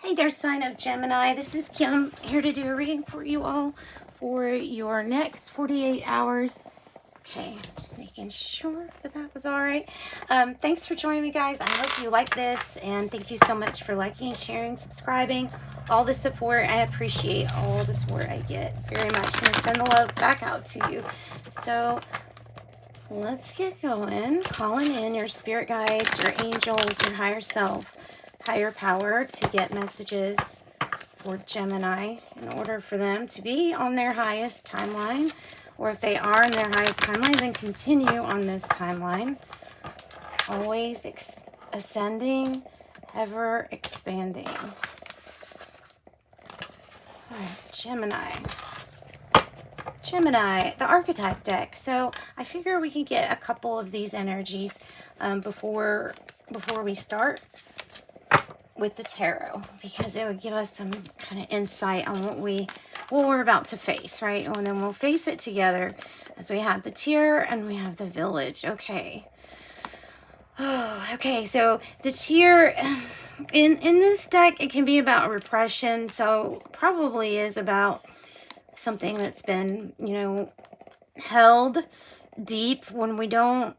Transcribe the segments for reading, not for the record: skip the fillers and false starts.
Hey there, sign of Gemini. This is Kim here to do a reading for you all for your next 48 hours. Okay, just making sure that that was all right. Thanks for joining me, guys. I hope you like this, and thank you so much for liking, sharing, subscribing, all the support. I appreciate all the support I get very much. I'm going to send the love back out to you. So let's get going. Calling in your spirit guides, your angels, your higher self, higher power to get messages for Gemini in order for them to be on their highest timeline, or if they are in their highest timeline, then continue on this timeline, always ascending, ever expanding. All right, Gemini, the Archetype deck. So I figure we can get a couple of these energies before we start with the tarot, because it would give us some kind of insight on what we're about to face, right? And then we'll face it together as we have the Tier and we have the Village. Okay. Oh, okay. So the Tier in this deck, it can be about repression. So probably is about something that's been, held deep when we don't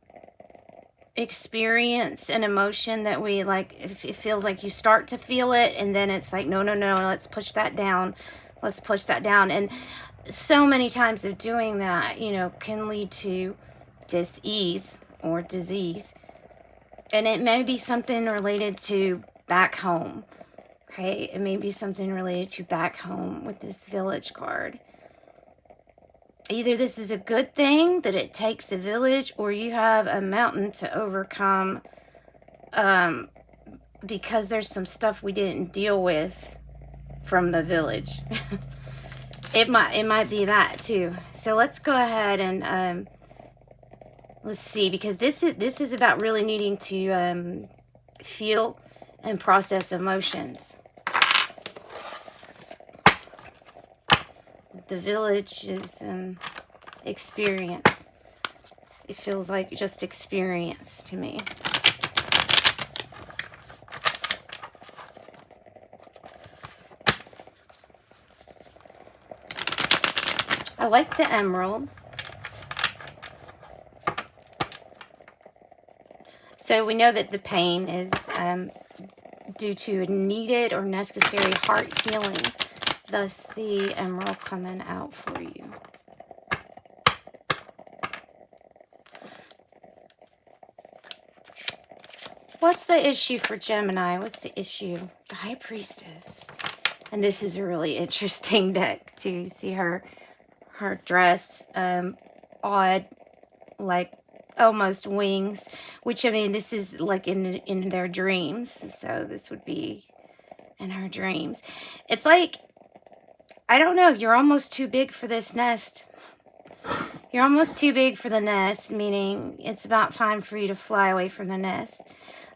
experience an emotion that we like. It feels like you start to feel it, and then it's like, no, let's push that down. And so many times of doing that, can lead to dis-ease or disease. And it may be something related to back home. Okay, it may be something related to back home with this Village card. Either this is a good thing that it takes a village, or you have a mountain to overcome because there's some stuff we didn't deal with from the village. It might be that too. So let's go ahead and let's see, because this is about really needing to feel and process emotions. The Village is experience. It feels like just experience to me. I like the emerald. So we know that the pain is due to needed or necessary heart healing. Thus, the emerald coming out for you. What's the issue for Gemini? What's the issue? The High Priestess. And this is a really interesting deck to see her dress, odd, like almost wings, which, I mean, this is like in their dreams. So this would be in her dreams. It's like, I don't know, you're almost too big for this nest. You're almost too big for the nest, meaning it's about time for you to fly away from the nest.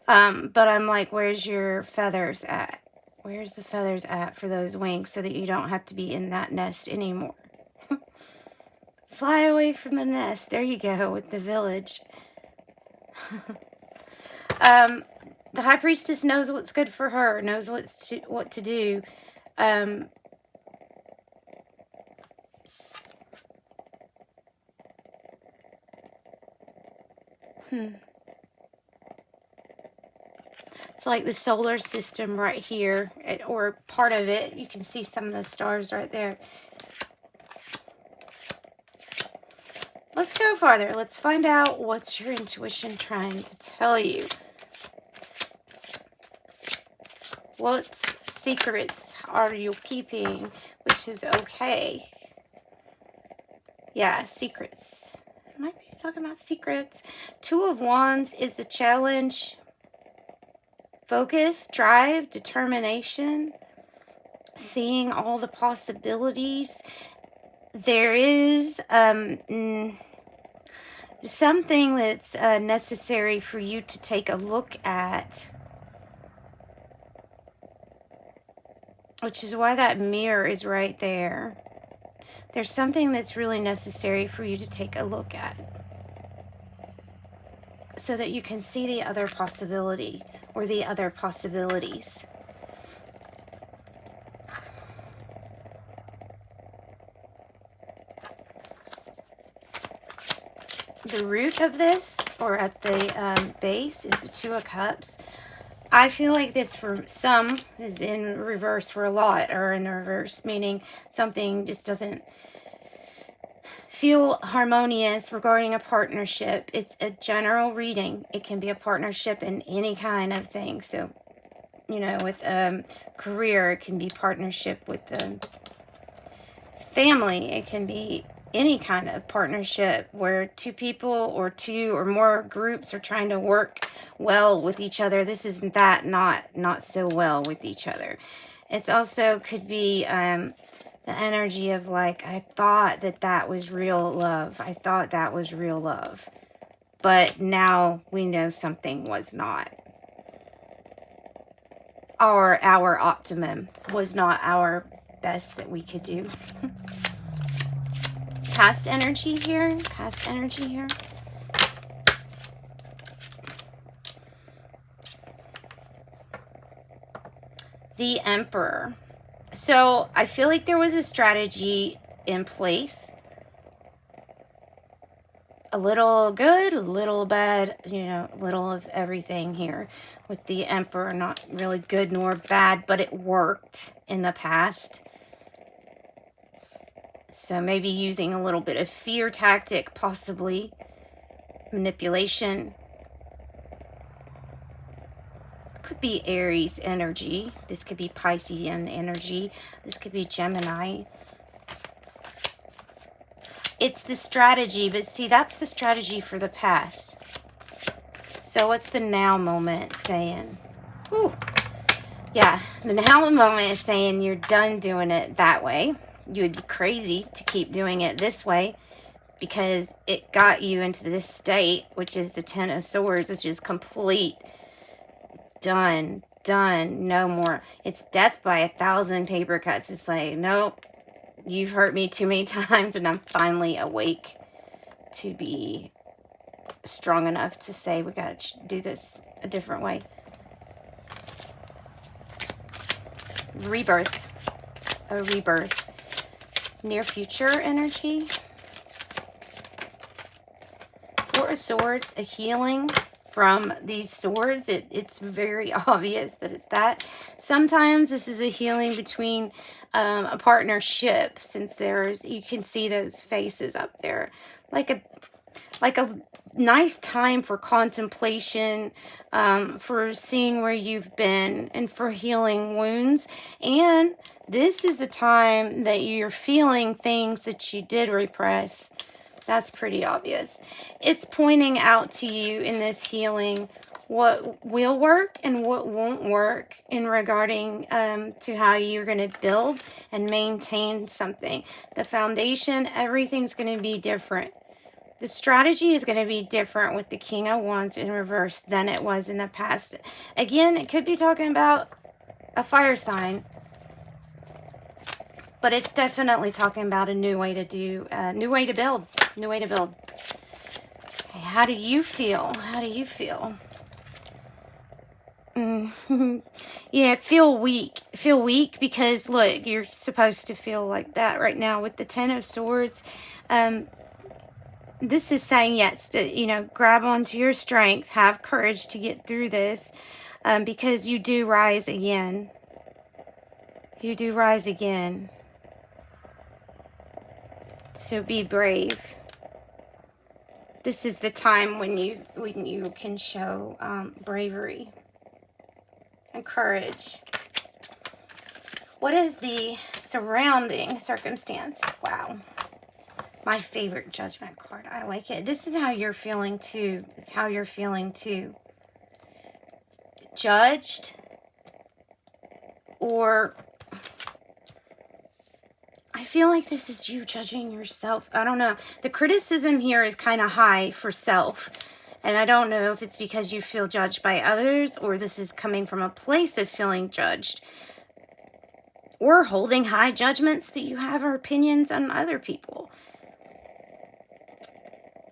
But I'm like, where's your feathers at? Where's the feathers at for those wings so that you don't have to be in that nest anymore? Fly away from the nest. There you go with the Village. The High Priestess knows what's good for her, knows what to do. It's like the solar system right here, or part of it. You can see some of the stars right there. Let's go farther. Let's find out what's your intuition trying to tell you. What secrets are you keeping, which is okay? Yeah, secrets. Might be talking about secrets. Two of Wands is the challenge. Focus, drive, determination, seeing all the possibilities. There is something that's necessary for you to take a look at, which is why that mirror is right there. There's something that's really necessary for you to take a look at so that you can see the other possibility or the other possibilities. the root of this, or at the base, is the Two of Cups. I feel like this for some is in reverse for a lot, or in reverse, meaning something just doesn't feel harmonious regarding a partnership. It's a general reading. It can be a partnership in any kind of thing. So, you know, with career, it can be partnership with family. It can be any kind of partnership where two people or two or more groups are trying to work well with each other. This is not so well with each other. It's also could be the energy of like, I thought that was real love. I thought that was real love. But now we know something was not. Our optimum was not our best that we could do. Past energy here. Past energy here. The Emperor. So I feel like there was a strategy in place. A little good, a little bad, you know, a little of everything here with the Emperor. Not really good nor bad, but it worked in the past. So maybe using a little bit of fear tactic, possibly manipulation. Could be Aries energy. This could be Piscean energy. This could be Gemini. It's the strategy, but see, that's the strategy for the past. So what's the now moment saying? Ooh. Yeah, the now moment is saying you're done doing it that way. You would be crazy to keep doing it this way because it got you into this state, which is the Ten of Swords, which is complete. Done, no more. It's death by 1,000 paper cuts. It's like, nope, you've hurt me too many times, and I'm finally awake to be strong enough to say we got to do this a different way. Rebirth. A rebirth. Near future energy. Four of Swords, a healing from these swords. It's very obvious that it's that. Sometimes this is a healing between a partnership, since you can see those faces up there. Like a nice time for contemplation, for seeing where you've been, and for healing wounds. And this is the time that you're feeling things that you did repress. That's pretty obvious. It's pointing out to you in this healing what will work and what won't work in regarding to how you're going to build and maintain something. The foundation, everything's going to be different. The strategy is going to be different with the King of Wands in reverse than it was in the past. Again, it could be talking about a fire sign, but it's definitely talking about a new way to do, new way to build. Okay, how do you feel? How do you feel? Yeah, feel weak. Feel weak because, look, you're supposed to feel like that right now with the Ten of Swords. This is saying, yes, that, you know, grab onto your strength, have courage to get through this, because you do rise again. You do rise again. So be brave. This is the time when you can show bravery and courage. What is the surrounding circumstance? Wow. My favorite Judgment card. I like it. This is how you're feeling too. It's how you're feeling too. Judged, or I feel like this is you judging yourself. I don't know. The criticism here is kind of high for self. And I don't know if it's because you feel judged by others, or this is coming from a place of feeling judged, or holding high judgments that you have, or opinions on other people.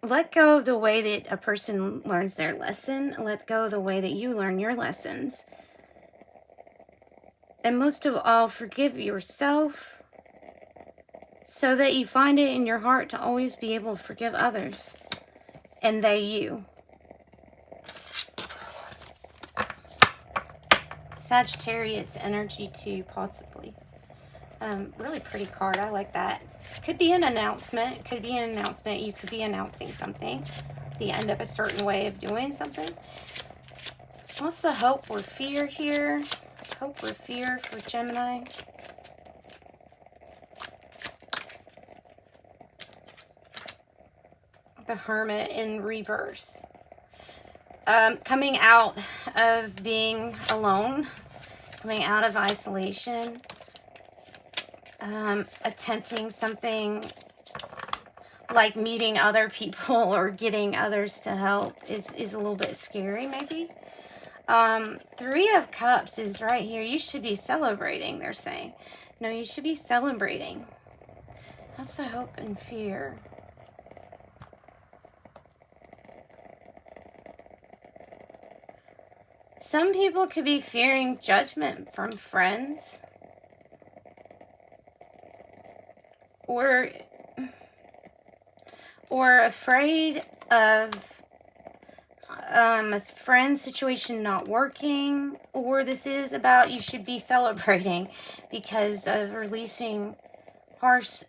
Let go of the way that a person learns their lesson. Let go of the way that you learn your lessons. And most of all, forgive yourself, so that you find it in your heart to always be able to forgive others. and they, you. Sagittarius energy too, possibly. Really pretty card. I like that. Could be an announcement. Could be an announcement. You could be announcing something. The end of a certain way of doing something. What's the hope or fear here? Hope or fear for Gemini? The Hermit in reverse. Coming out of being alone, coming out of isolation, attempting something like meeting other people or getting others to help is a little bit scary, maybe. 3 of Cups is right here. You should be celebrating, they're saying. No, you should be celebrating. That's the hope and fear. Some people could be fearing judgment from friends. Or afraid of a friend's situation not working. Or this is about you should be celebrating because of releasing harsh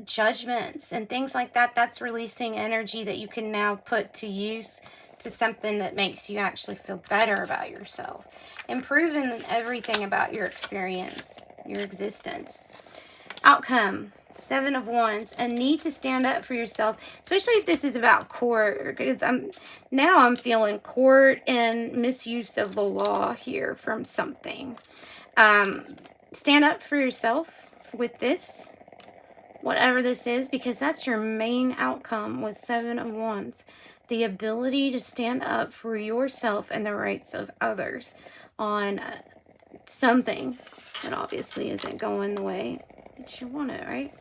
judgments and things like that. That's releasing energy that you can now put to use to something that makes you actually feel better about yourself. Improving everything about your experience, your existence. Outcome. 7 of Wands. A need to stand up for yourself, especially if this is about court. Because I'm feeling court and misuse of the law here from something. Stand up for yourself with this, whatever this is, because that's your main outcome with 7 of Wands. The ability to stand up for yourself and the rights of others on something that obviously isn't going the way that you want it, right?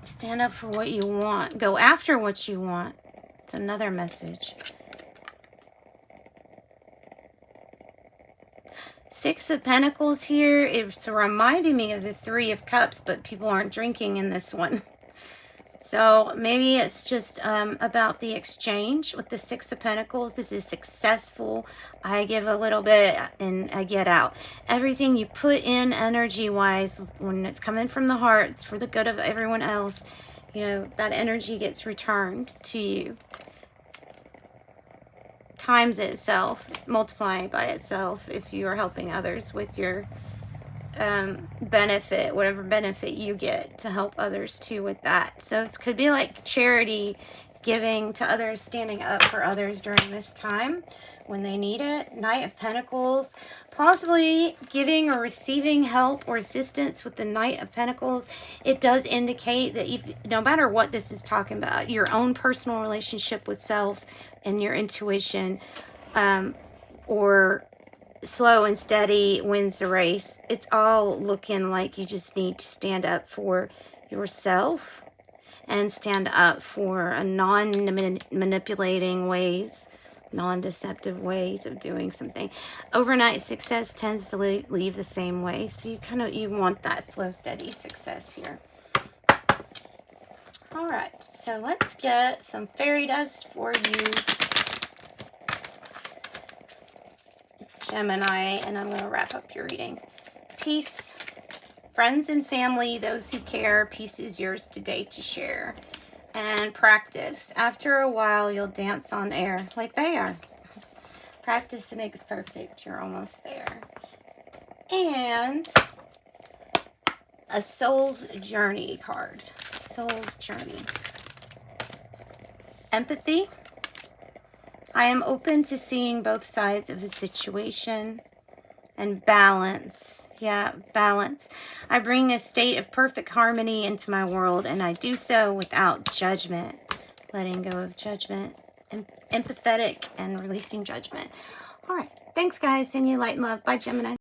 Stand up for what you want. Go after what you want. It's another message. 6 of Pentacles here. It's reminding me of the 3 of Cups, but people aren't drinking in this one. So maybe it's just about the exchange with the 6 of Pentacles. This is successful. I give a little bit and I get out. Everything you put in energy-wise, when it's coming from the heart, it's for the good of everyone else. You know, that energy gets returned to you. Times itself, multiplying by itself if you are helping others with your benefit, whatever benefit you get to help others too with that. So it could be like charity, giving to others, standing up for others during this time when they need it. Knight of Pentacles, possibly giving or receiving help or assistance with the Knight of Pentacles. It does indicate that if, no matter what this is talking about, your own personal relationship with self and your intuition, or slow and steady wins the race. It's all looking like you just need to stand up for yourself and stand up for a non-manipulating ways, non-deceptive ways of doing something. Overnight success tends to leave the same way. So you want that slow, steady success here. All right, so let's get some fairy dust for you, Gemini, and I'm going to wrap up your reading. Peace, friends and family, those who care, peace is yours today to share. And practice. After a while, you'll dance on air like they are. Practice makes perfect. You're almost there. And a soul's journey card. Soul's journey. Empathy. I am open to seeing both sides of a situation. And balance. Yeah, balance. I bring a state of perfect harmony into my world, and I do so without judgment. Letting go of judgment. And empathetic and releasing judgment. All right. Thanks, guys. Send you light and love. Bye, Gemini.